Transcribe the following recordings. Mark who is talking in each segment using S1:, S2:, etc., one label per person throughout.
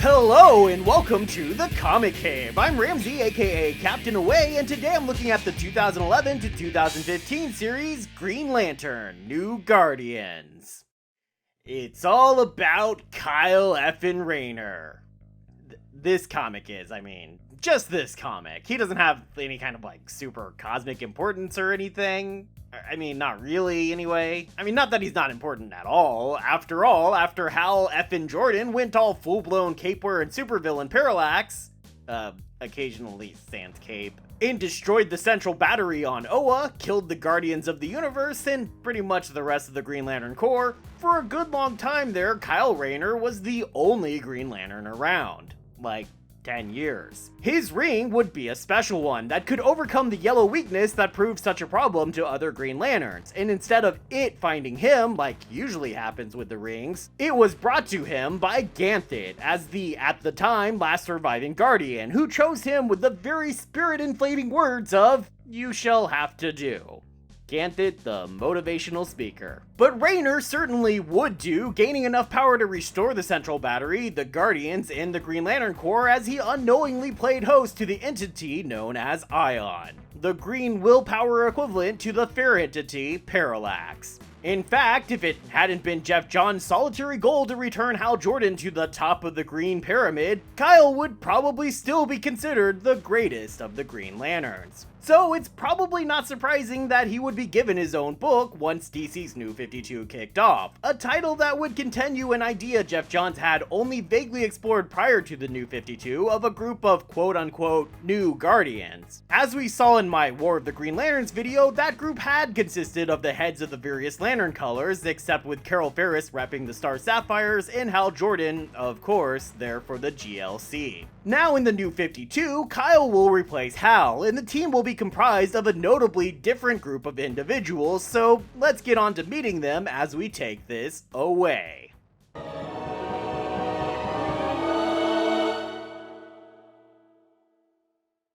S1: Hello and welcome to the Comic Cave. I'm Ramsey, aka Captain Away, and today I'm looking at the 2011 to 2015 series Green Lantern: New Guardians. It's all about Kyle effin' Rayner. This comic is, just this comic. He doesn't have any kind of super cosmic importance or anything. Not really, anyway. Not that he's not important at all. After all, after Hal effin' Jordan went all full-blown cape-wearing supervillain Parallax, occasionally sans cape, and destroyed the central battery on Oa, killed the Guardians of the Universe, and pretty much the rest of the Green Lantern Corps, for a good long time there, Kyle Rayner was the only Green Lantern around. 10 years. His ring would be a special one that could overcome the yellow weakness that proved such a problem to other Green Lanterns, and instead of it finding him, like usually happens with the rings, it was brought to him by Ganthet as the, at the time, last surviving Guardian, who chose him with the very spirit-inflating words of, "You shall have to do." Ganthet, the motivational speaker. But Rayner certainly would do, gaining enough power to restore the central battery, the Guardians, and the Green Lantern Corps as he unknowingly played host to the entity known as Ion, the green willpower equivalent to the fair entity, Parallax. In fact, if it hadn't been Jeff Johns' solitary goal to return Hal Jordan to the top of the Green Pyramid, Kyle would probably still be considered the greatest of the Green Lanterns. So it's probably not surprising that he would be given his own book once DC's New 52 kicked off, a title that would continue an idea Jeff Johns had only vaguely explored prior to the New 52 of a group of quote-unquote new Guardians. As we saw in my War of the Green Lanterns video, that group had consisted of the heads of the various Lantern colors, except with Carol Ferris repping the Star Sapphires and Hal Jordan, of course, there for the GLC. Now in the New 52, Kyle will replace Hal, and the team will be comprised of a notably different group of individuals, so let's get on to meeting them as we take this away.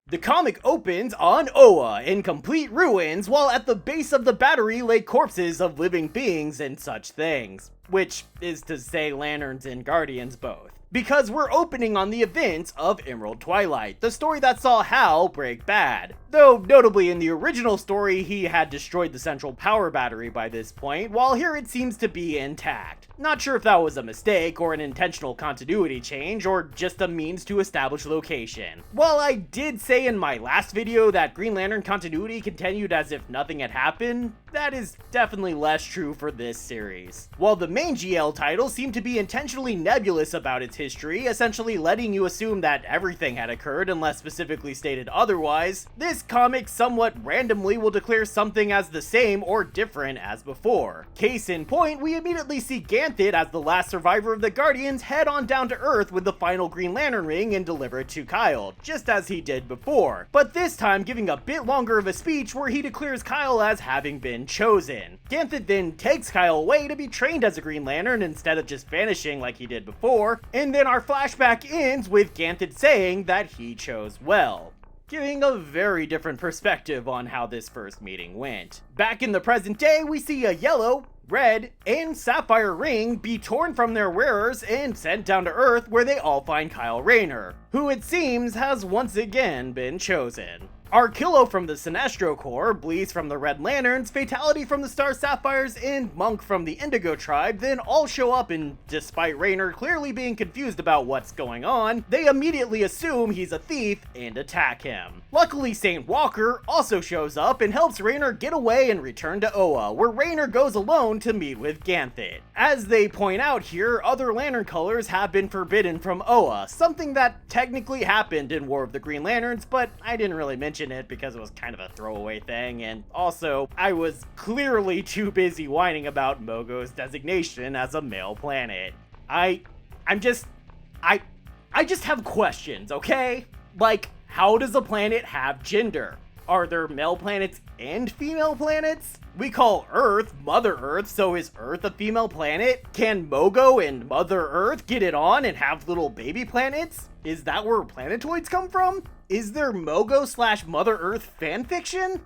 S1: The comic opens on Oa in complete ruins, while at the base of the battery lay corpses of living beings and such things. Which is to say Lanterns and Guardians both. Because we're opening on the events of Emerald Twilight, the story that saw Hal break bad. Though notably in the original story he had destroyed the central power battery by this point, while here it seems to be intact. Not sure if that was a mistake or an intentional continuity change or just a means to establish location. While I did say in my last video that Green Lantern continuity continued as if nothing had happened, that is definitely less true for this series. While the main GL title seemed to be intentionally nebulous about its history, essentially letting you assume that everything had occurred unless specifically stated otherwise, this comic somewhat randomly will declare something as the same or different as before. Case in point, we immediately see Ganthet as the last survivor of the Guardians head on down to Earth with the final Green Lantern ring and deliver it to Kyle, just as he did before, but this time giving a bit longer of a speech where he declares Kyle as having been chosen. Ganthet then takes Kyle away to be trained as a Green Lantern instead of just vanishing like he did before, and then our flashback ends with Ganthet saying that he chose well, giving a very different perspective on how this first meeting went. Back in the present day, we see a yellow, red, and sapphire ring be torn from their wearers and sent down to Earth where they all find Kyle Rayner, who it seems has once again been chosen. Arkillo from the Sinestro Corps, Bleeze from the Red Lanterns, Fatality from the Star Sapphires, and Monk from the Indigo Tribe then all show up, and despite Rayner clearly being confused about what's going on, they immediately assume he's a thief and attack him. Luckily, St. Walker also shows up and helps Rayner get away and return to Oa, where Rayner goes alone to meet with Ganthet. As they point out here, other Lantern colors have been forbidden from Oa, something that technically happened in War of the Green Lanterns, but I didn't really mention it because it was kind of a throwaway thing, and also I was clearly too busy whining about Mogo's designation as a male planet. I just have questions, okay? How does a planet have gender? Are there male planets and female planets? We call Earth Mother Earth, so is Earth a female planet? Can Mogo and Mother Earth get it on and have little baby planets? Is that where planetoids come from? Is there Mogo/Mother Earth fanfiction?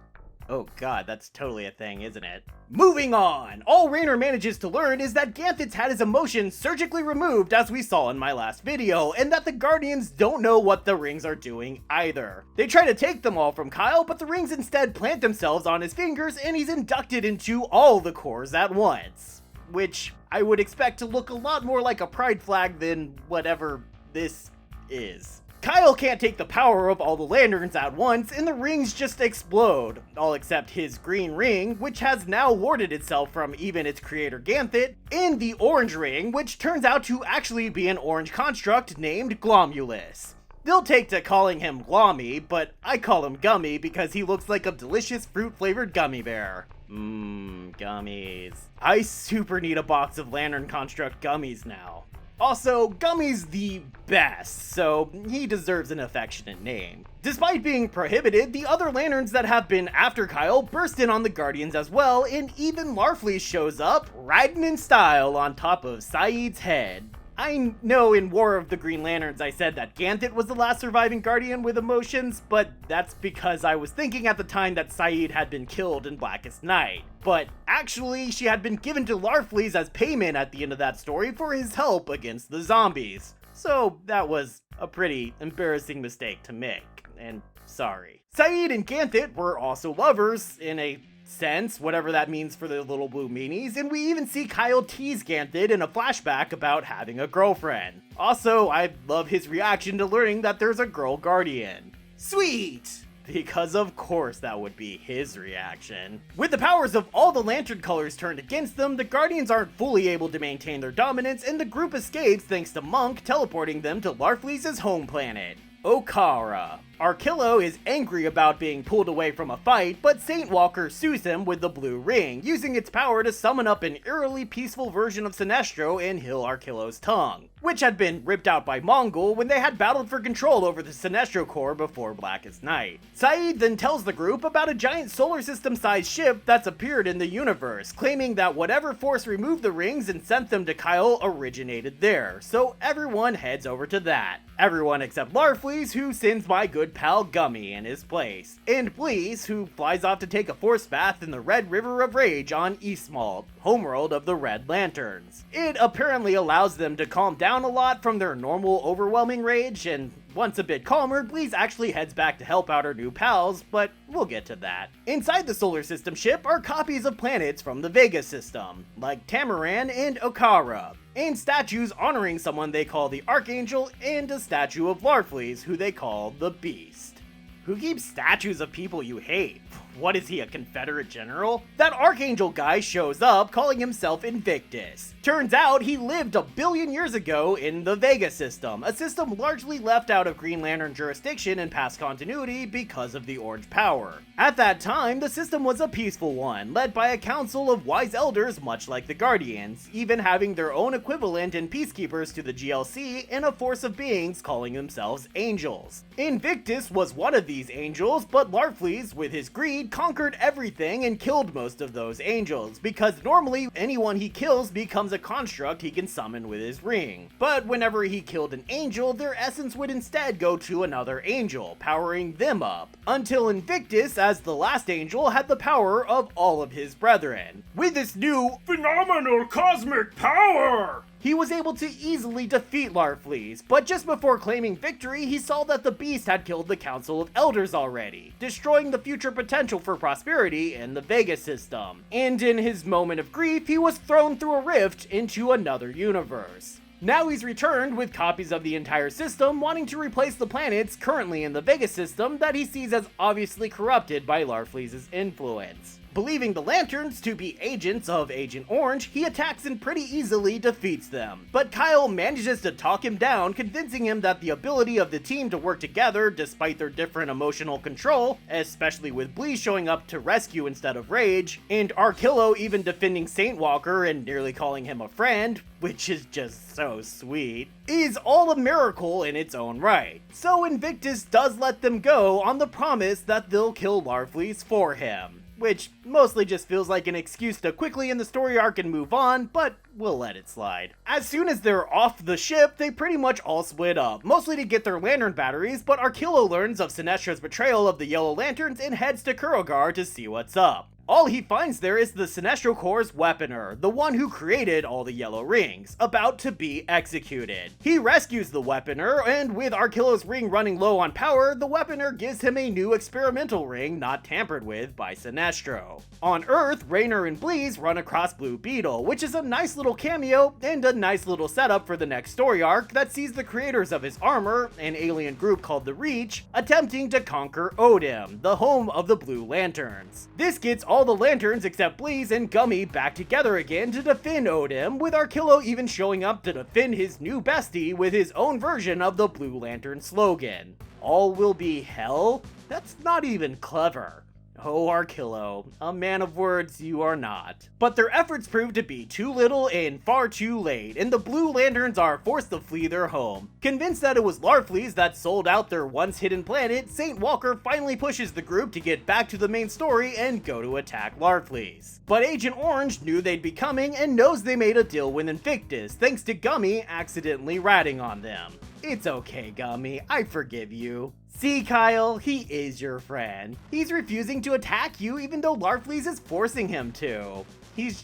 S1: Oh god, that's totally a thing, isn't it? Moving on! All Raynor manages to learn is that Ganthet's had his emotions surgically removed, as we saw in my last video, and that the Guardians don't know what the rings are doing either. They try to take them all from Kyle, but the rings instead plant themselves on his fingers and he's inducted into all the cores at once. Which I would expect to look a lot more like a pride flag than whatever this is. Kyle can't take the power of all the lanterns at once, and the rings just explode, all except his green ring, which has now warded itself from even its creator Ganthet, and the orange ring, which turns out to actually be an orange construct named Glomulus. They'll take to calling him Glommy, but I call him Gummy because he looks like a delicious fruit-flavored gummy bear. Gummies. I super need a box of Lantern Construct gummies now. Also, Gummy's the best, so he deserves an affectionate name. Despite being prohibited, the other lanterns that have been after Kyle burst in on the Guardians as well, and even Larfleeze shows up, riding in style on top of Saeed's head. I know in War of the Green Lanterns I said that Ganthet was the last surviving Guardian with emotions, but that's because I was thinking at the time that Saeed had been killed in Blackest Night. But actually, she had been given to Larfleeze as payment at the end of that story for his help against the zombies. So that was a pretty embarrassing mistake to make, and sorry. Saeed and Ganthet were also lovers, in a sense, whatever that means for the little blue meanies, and we even see Kyle tease Ganthet in a flashback about having a girlfriend. Also, I love his reaction to learning that there's a girl guardian. Sweet! Because of course that would be his reaction. With the powers of all the lantern colors turned against them, the Guardians aren't fully able to maintain their dominance, and the group escapes thanks to Monk teleporting them to Larfleeze's home planet, Okara. Arkillo is angry about being pulled away from a fight, but Saint Walker sues him with the blue ring, using its power to summon up an eerily peaceful version of Sinestro and heal Arkillo's tongue, which had been ripped out by Mongol when they had battled for control over the Sinestro core before Blackest Night. Saeed then tells the group about a giant solar system-sized ship that's appeared in the universe, claiming that whatever force removed the rings and sent them to Kyle originated there, so everyone heads over to that. Everyone except Larfleeze, who sends my good pal Gummy in his place, and Blease, who flies off to take a force bath in the Red River of Rage on Eastmalt, homeworld of the Red Lanterns. It apparently allows them to calm down a lot from their normal overwhelming rage, and once a bit calmer, Blease actually heads back to help out her new pals, but we'll get to that. Inside the solar system ship are copies of planets from the Vega system, like Tamaran and Okara, and statues honoring someone they call the Archangel, and a statue of Larfleeze, who they call the Beast. Who keeps statues of people you hate? What is he, a Confederate general? That Archangel guy shows up calling himself Invictus. Turns out he lived 1 billion years ago in the Vega system, a system largely left out of Green Lantern jurisdiction in past continuity because of the Orange power. At that time, the system was a peaceful one, led by a council of wise elders much like the Guardians, even having their own equivalent in peacekeepers to the GLC and a force of beings calling themselves angels. Invictus was one of these angels, but Larfleeze, with his greed, conquered everything and killed most of those angels, because normally anyone he kills becomes a construct he can summon with his ring. But whenever he killed an angel, their essence would instead go to another angel, powering them up, until Invictus, as the last angel, had the power of all of his brethren. With this new phenomenal cosmic power, he was able to easily defeat Larfleeze, but just before claiming victory, he saw that the Beast had killed the Council of Elders already, destroying the future potential for prosperity in the Vega system. And in his moment of grief, he was thrown through a rift into another universe. Now he's returned with copies of the entire system, wanting to replace the planets currently in the Vega system that he sees as obviously corrupted by Larfleeze's influence. Believing the Lanterns to be agents of Agent Orange, he attacks and pretty easily defeats them. But Kyle manages to talk him down, convincing him that the ability of the team to work together despite their different emotional control, especially with Blease showing up to rescue instead of rage, and Arkillo even defending Saint Walker and nearly calling him a friend, which is just so sweet, is all a miracle in its own right. So Invictus does let them go on the promise that they'll kill Larfleeze for him. which mostly just feels like an excuse to quickly end the story arc and move on, but we'll let it slide. As soon as they're off the ship, they pretty much all split up, mostly to get their lantern batteries, but Arkillo learns of Sinestro's betrayal of the Yellow Lanterns and heads to Kurogar to see what's up. All he finds there is the Sinestro Corps' weaponer, the one who created all the yellow rings, about to be executed. He rescues the weaponer, and with Arkillo's ring running low on power, the weaponer gives him a new experimental ring not tampered with by Sinestro. On Earth, Raynor and Bleeze run across Blue Beetle, which is a nice little cameo and a nice little setup for the next story arc that sees the creators of his armor, an alien group called the Reach, attempting to conquer Odin, the home of the Blue Lanterns. This gets all the lanterns except Bleeze and Gummy back together again to defend Odin, with Arkillo even showing up to defend his new bestie with his own version of the Blue Lantern slogan. All will be hell? That's not even clever. Oh, Arkillo, a man of words you are not. But their efforts prove to be too little and far too late, and the Blue Lanterns are forced to flee their home. Convinced that it was Larfleeze that sold out their once hidden planet, St. Walker finally pushes the group to get back to the main story and go to attack Larfleeze. But Agent Orange knew they'd be coming and knows they made a deal with Invictus, thanks to Gummy accidentally ratting on them. It's okay, Gummy, I forgive you. See, Kyle, he is your friend. He's refusing to attack you even though Larfleeze is forcing him to. He's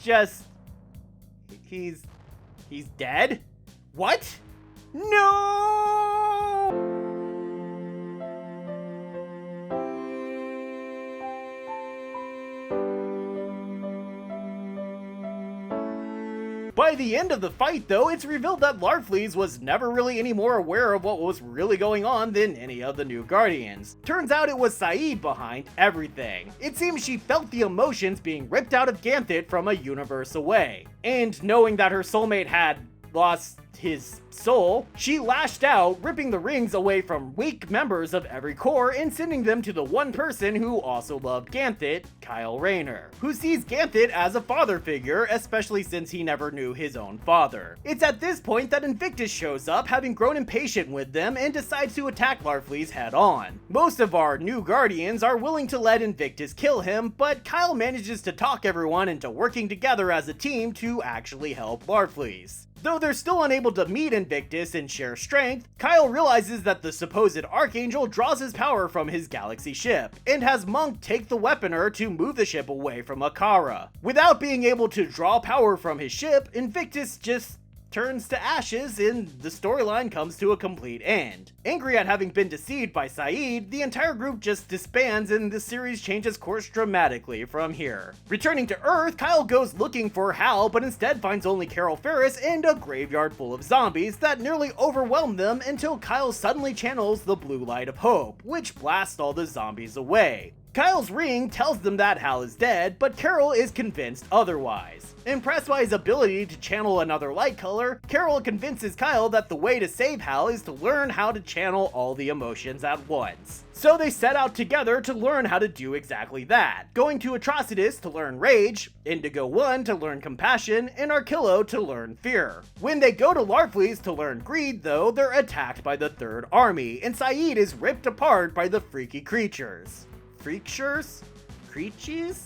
S1: dead? What? No! By the end of the fight, though, it's revealed that Larfleeze was never really any more aware of what was really going on than any of the new Guardians. Turns out it was Saeed behind everything. It seems she felt the emotions being ripped out of Ganthet from a universe away. And knowing that her soulmate had lost his soul, she lashed out, ripping the rings away from weak members of every corps and sending them to the one person who also loved Ganthet, Kyle Rayner, who sees Ganthet as a father figure, especially since he never knew his own father. It's at this point that Invictus shows up, having grown impatient with them, and decides to attack Larfleeze head on. Most of our new Guardians are willing to let Invictus kill him, but Kyle manages to talk everyone into working together as a team to actually help Larfleeze. Though they're still unable to meet Invictus and share strength, Kyle realizes that the supposed Archangel draws his power from his galaxy ship, and has Monk take the weaponer to move the ship away from Akara. Without being able to draw power from his ship, Invictus just turns to ashes and the storyline comes to a complete end. Angry at having been deceived by Saeed, the entire group just disbands and the series changes course dramatically from here. Returning to Earth, Kyle goes looking for Hal, but instead finds only Carol Ferris and a graveyard full of zombies that nearly overwhelm them until Kyle suddenly channels the blue light of hope, which blasts all the zombies away. Kyle's ring tells them that Hal is dead, but Carol is convinced otherwise. Impressed by his ability to channel another light color, Carol convinces Kyle that the way to save Hal is to learn how to channel all the emotions at once. So they set out together to learn how to do exactly that, going to Atrocitus to learn Rage, Indigo 1 to learn Compassion, and Arkillo to learn Fear. When they go to Larfleeze to learn Greed, though, they're attacked by the Third Army, and Saeed is ripped apart by the freaky creatures. Freakshures? Creachies?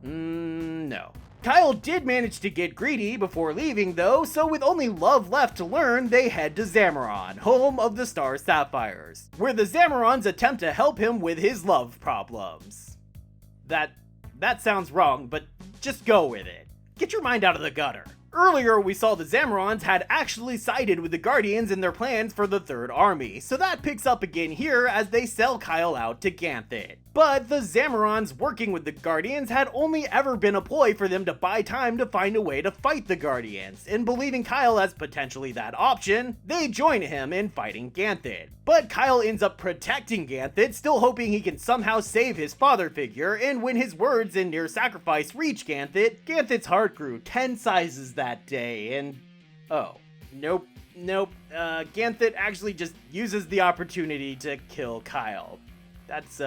S1: No. Kyle did manage to get greedy before leaving though, so with only love left to learn, they head to Zamoron, home of the Star Sapphires, where the Zamorons attempt to help him with his love problems. That sounds wrong, but just go with it. Get your mind out of the gutter. Earlier, we saw the Zamorons had actually sided with the Guardians in their plans for the Third Army, so that picks up again here as they sell Kyle out to Ganthet. But the Zamorons working with the Guardians had only ever been a ploy for them to buy time to find a way to fight the Guardians, and believing Kyle as potentially that option, they join him in fighting Ganthet. But Kyle ends up protecting Ganthet, still hoping he can somehow save his father figure, and when his words in near sacrifice reach Ganthet, Ganthet's heart grew 10 sizes that day, and oh, nope. Ganthet actually just uses the opportunity to kill Kyle. That's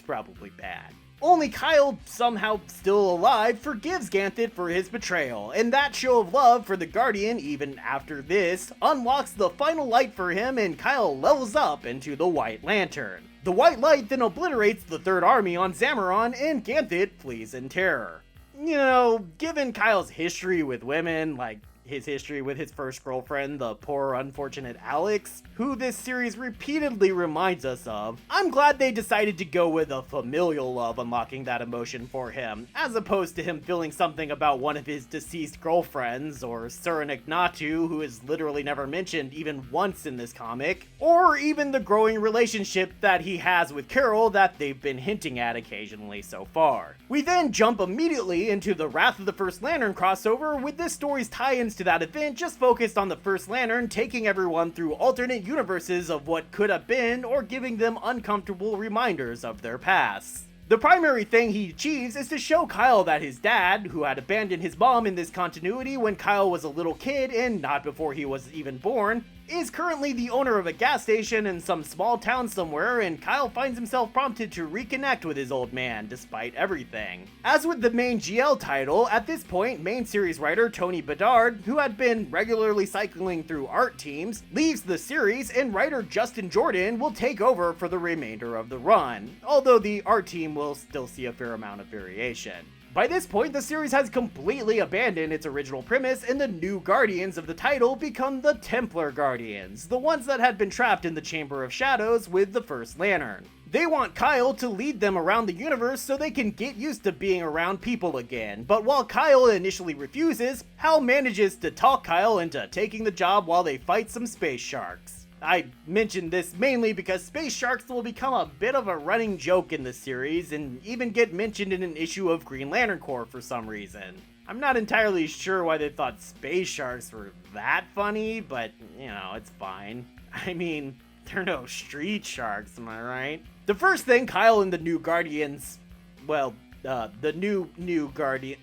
S1: probably bad. Only Kyle, somehow still alive, forgives Ganthet for his betrayal, and that show of love for the Guardian, even after this, unlocks the final light for him and Kyle levels up into the White Lantern. The white light then obliterates the Third Army on Zamaron, and Ganthet flees in terror. You know, given Kyle's history with women, like his history with his first girlfriend, the poor unfortunate Alex, who this series repeatedly reminds us of, I'm glad they decided to go with a familial love unlocking that emotion for him, as opposed to him feeling something about one of his deceased girlfriends, or Surenik Natu, who is literally never mentioned even once in this comic, or even the growing relationship that he has with Carol that they've been hinting at occasionally so far. We then jump immediately into the Wrath of the First Lantern crossover, with this story's tie-ins to that event just focused on the First Lantern taking everyone through alternate universes of what could have been, or giving them uncomfortable reminders of their past. The primary thing he achieves is to show Kyle that his dad, who had abandoned his mom in this continuity when Kyle was a little kid and not before he was even born, is currently the owner of a gas station in some small town somewhere, and Kyle finds himself prompted to reconnect with his old man despite everything. As with the main GL title, at this point, main series writer Tony Bedard, who had been regularly cycling through art teams, leaves the series, and writer Justin Jordan will take over for the remainder of the run, although the art team will still see a fair amount of variation. By this point, the series has completely abandoned its original premise, and the new Guardians of the title become the Templar Guardians, the ones that had been trapped in the Chamber of Shadows with the First Lantern. They want Kyle to lead them around the universe so they can get used to being around people again, but while Kyle initially refuses, Hal manages to talk Kyle into taking the job while they fight some space sharks. I mention this mainly because space sharks will become a bit of a running joke in the series, and even get mentioned in an issue of Green Lantern Corps for some reason. I'm not entirely sure why they thought space sharks were that funny, but, you know, it's fine. I mean, they're no street sharks, am I right? The first thing Kyle and the new Guardians, well, the new Guardians?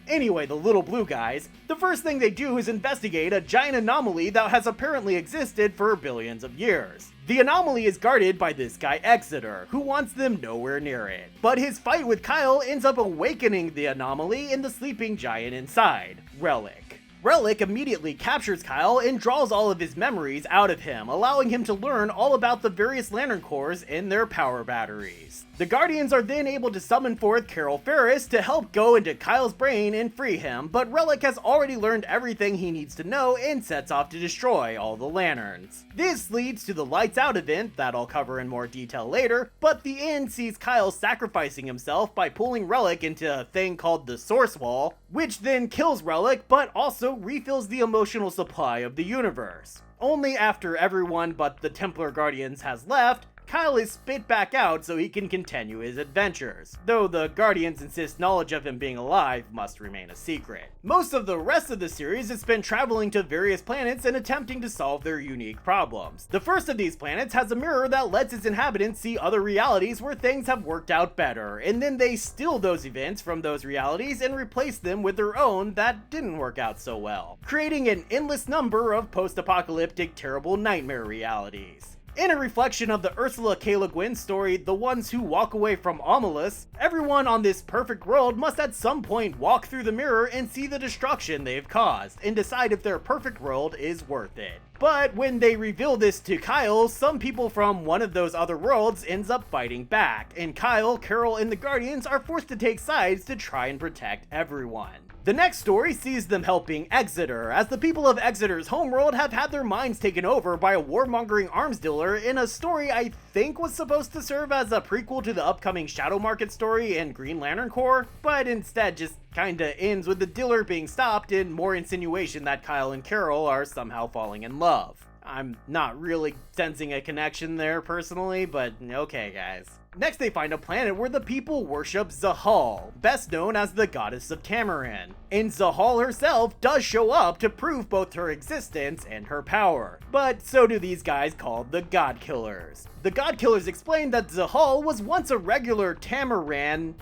S1: Anyway, the little blue guys, the first thing they do is investigate a giant anomaly that has apparently existed for billions of years. The anomaly is guarded by this guy Exeter, who wants them nowhere near it. But his fight with Kyle ends up awakening the anomaly in the sleeping giant inside, Relic. Relic immediately captures Kyle and draws all of his memories out of him, allowing him to learn all about the various Lantern Corps and their power batteries. The Guardians are then able to summon forth Carol Ferris to help go into Kyle's brain and free him, but Relic has already learned everything he needs to know and sets off to destroy all the lanterns. This leads to the Lights Out event that I'll cover in more detail later, but the end sees Kyle sacrificing himself by pulling Relic into a thing called the Source Wall, which then kills Relic but also refills the emotional supply of the universe. Only after everyone but the Templar Guardians has left, Kyle is spit back out so he can continue his adventures, though the Guardians insist knowledge of him being alive must remain a secret. Most of the rest of the series is spent traveling to various planets and attempting to solve their unique problems. The first of these planets has a mirror that lets its inhabitants see other realities where things have worked out better, and then they steal those events from those realities and replace them with their own that didn't work out so well, creating an endless number of post-apocalyptic terrible nightmare realities. In a reflection of the Ursula K. Le Guin story, The Ones Who Walk Away from Omelas, everyone on this perfect world must at some point walk through the mirror and see the destruction they've caused, and decide if their perfect world is worth it. But when they reveal this to Kyle, some people from one of those other worlds ends up fighting back, and Kyle, Carol, and the Guardians are forced to take sides to try and protect everyone. The next story sees them helping Exeter, as the people of Exeter's homeworld have had their minds taken over by a warmongering arms dealer in a story I think was supposed to serve as a prequel to the upcoming Shadow Market story in Green Lantern Corps, but instead just kinda ends with the dealer being stopped and more insinuation that Kyle and Carol are somehow falling in love. I'm not really sensing a connection there personally, but okay guys. Next they find a planet where the people worship Zahal, best known as the goddess of Tamaran. And Zahal herself does show up to prove both her existence and her power. But so do these guys called the Godkillers. The Godkillers explain that Zahal was once a regular Tamaranian,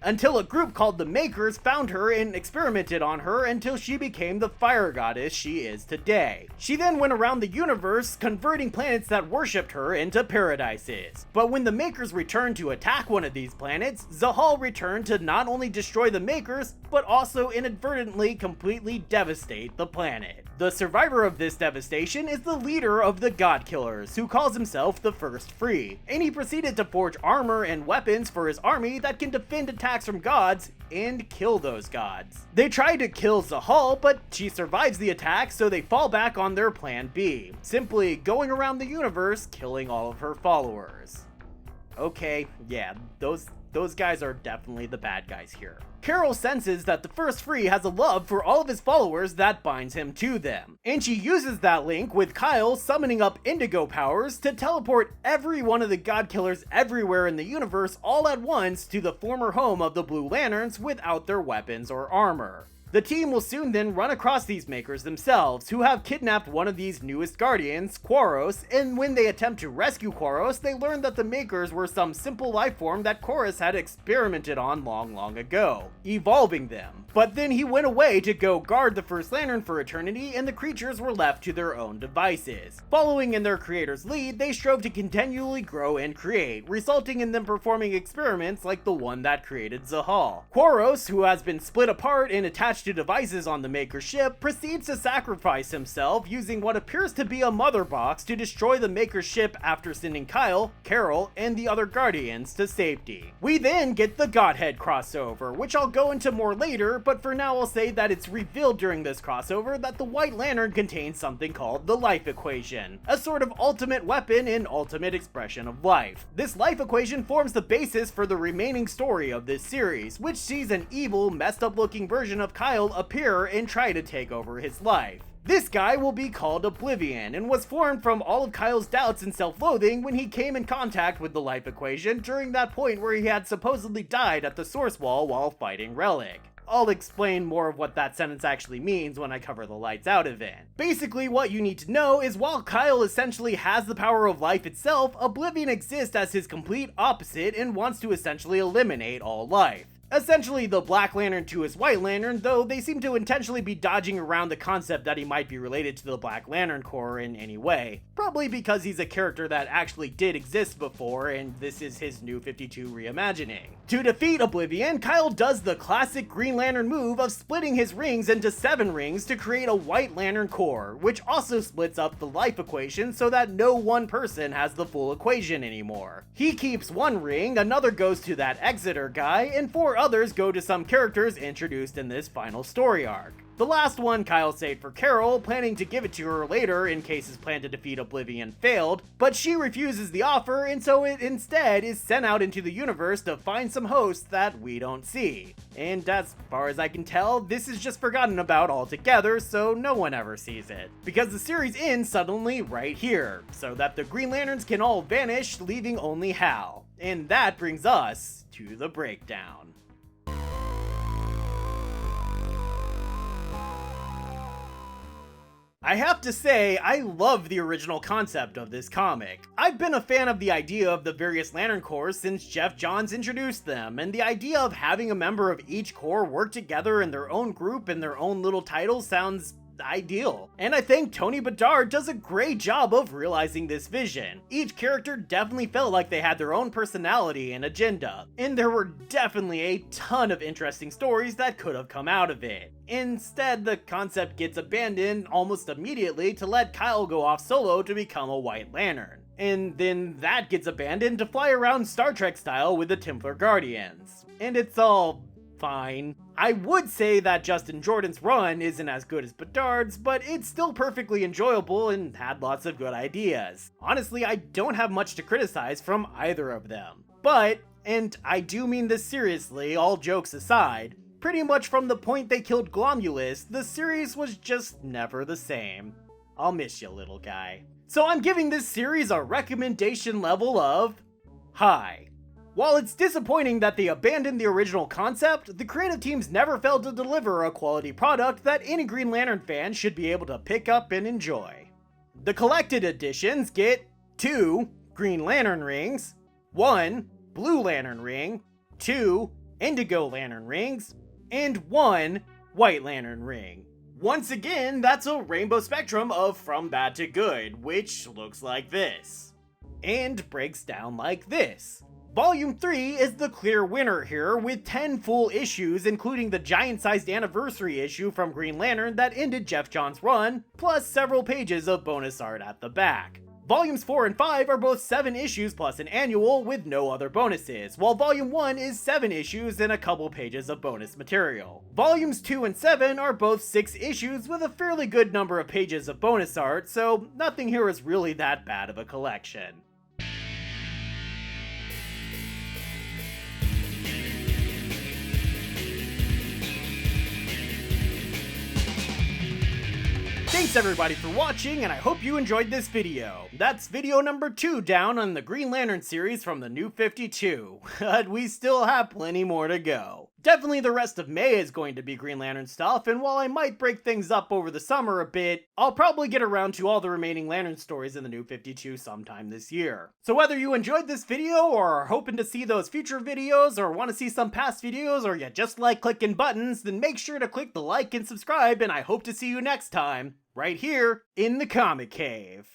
S1: until a group called the Makers found her and experimented on her until she became the fire goddess she is today. She then went around the universe converting planets that worshipped her into paradises. But when the Makers returned to attack one of these planets, Zahal returned to not only destroy the Makers, but also inadvertently completely devastate the planet. The survivor of this devastation is the leader of the Godkillers, who calls himself the First Free, and he proceeded to forge armor and weapons for his army that can defend attacks from gods and kill those gods. They try to kill Zahal, but she survives the attack, so they fall back on their plan B, simply going around the universe killing all of her followers. Okay, yeah, those guys are definitely the bad guys here. Carol senses that the First Free has a love for all of his followers that binds him to them, and she uses that link with Kyle summoning up indigo powers to teleport every one of the Godkillers everywhere in the universe all at once to the former home of the Blue Lanterns without their weapons or armor. The team will soon then run across these makers themselves, who have kidnapped one of these newest guardians, Quaros, and when they attempt to rescue Quaros, they learn that the makers were some simple life form that Chorus had experimented on long ago, evolving them. But then he went away to go guard the First Lantern for eternity, and the creatures were left to their own devices. Following in their creator's lead, they strove to continually grow and create, resulting in them performing experiments like the one that created Zahal. Quaros, who has been split apart and attached to devices on the Maker's ship, proceeds to sacrifice himself using what appears to be a mother box to destroy the Maker's ship after sending Kyle, Carol, and the other Guardians to safety. We then get the Godhead crossover, which I'll go into more later, but for now I'll say that it's revealed during this crossover that the White Lantern contains something called the Life Equation, a sort of ultimate weapon and ultimate expression of life. This life equation forms the basis for the remaining story of this series, which sees an evil, messed up looking version of Kyle appear and try to take over his life. This guy will be called Oblivion, and was formed from all of Kyle's doubts and self-loathing when he came in contact with the life equation during that point where he had supposedly died at the Source Wall while fighting Relic. I'll explain more of what that sentence actually means when I cover the Lights Out event. Basically, what you need to know is while Kyle essentially has the power of life itself, Oblivion exists as his complete opposite and wants to essentially eliminate all life. Essentially the Black Lantern to his White Lantern, though they seem to intentionally be dodging around the concept that he might be related to the Black Lantern Corps in any way. Probably because he's a character that actually did exist before and this is his New 52 reimagining. To defeat Oblivion, Kyle does the classic Green Lantern move of splitting his rings into 7 rings to create a White Lantern Corps, which also splits up the life equation so that no one person has the full equation anymore. He keeps one ring, another goes to that Exeter guy, and 4 others go to some characters introduced in this final story arc. The last one Kyle saved for Carol, planning to give it to her later in case his plan to defeat Oblivion failed, but she refuses the offer and so it instead is sent out into the universe to find some hosts that we don't see. And as far as I can tell, this is just forgotten about altogether, so no one ever sees it. Because the series ends suddenly right here, so that the Green Lanterns can all vanish, leaving only Hal. And that brings us to the breakdown. I have to say, I love the original concept of this comic. I've been a fan of the idea of the various Lantern Corps since Jeff Johns introduced them, and the idea of having a member of each corps work together in their own group and their own little title sounds ideal. And I think Tony Bedard does a great job of realizing this vision. Each character definitely felt like they had their own personality and agenda, and there were definitely a ton of interesting stories that could have come out of it. Instead, the concept gets abandoned almost immediately to let Kyle go off solo to become a White Lantern. And then that gets abandoned to fly around Star Trek style with the Templar Guardians. And it's all fine. I would say that Justin Jordan's run isn't as good as Bedard's, but it's still perfectly enjoyable and had lots of good ideas. Honestly, I don't have much to criticize from either of them. But, and I do mean this seriously, all jokes aside, pretty much from the point they killed Glomulus, the series was just never the same. I'll miss you, little guy. So I'm giving this series a recommendation level of high. While it's disappointing that they abandoned the original concept, the creative teams never failed to deliver a quality product that any Green Lantern fan should be able to pick up and enjoy. The collected editions get 2 Green Lantern rings, 1 Blue Lantern ring, 2 Indigo Lantern rings, and 1 White Lantern ring. Once again, that's a rainbow spectrum of from bad to good, which looks like this, and breaks down like this. Volume 3 is the clear winner here, with 10 full issues, including the giant-sized anniversary issue from Green Lantern that ended Jeff Johns' run, plus several pages of bonus art at the back. Volumes 4 and 5 are both 7 issues plus an annual with no other bonuses, while Volume 1 is 7 issues and a couple pages of bonus material. Volumes 2 and 7 are both 6 issues with a fairly good number of pages of bonus art, so nothing here is really that bad of a collection. Thanks everybody for watching, and I hope you enjoyed this video. That's video number 2 down on the Green Lantern series from the New 52, but we still have plenty more to go. Definitely the rest of May is going to be Green Lantern stuff, and while I might break things up over the summer a bit, I'll probably get around to all the remaining Lantern stories in the New 52 sometime this year. So whether you enjoyed this video, or are hoping to see those future videos, or want to see some past videos, or you just like clicking buttons, then make sure to click the like and subscribe, and I hope to see you next time, right here in the Comic Cave.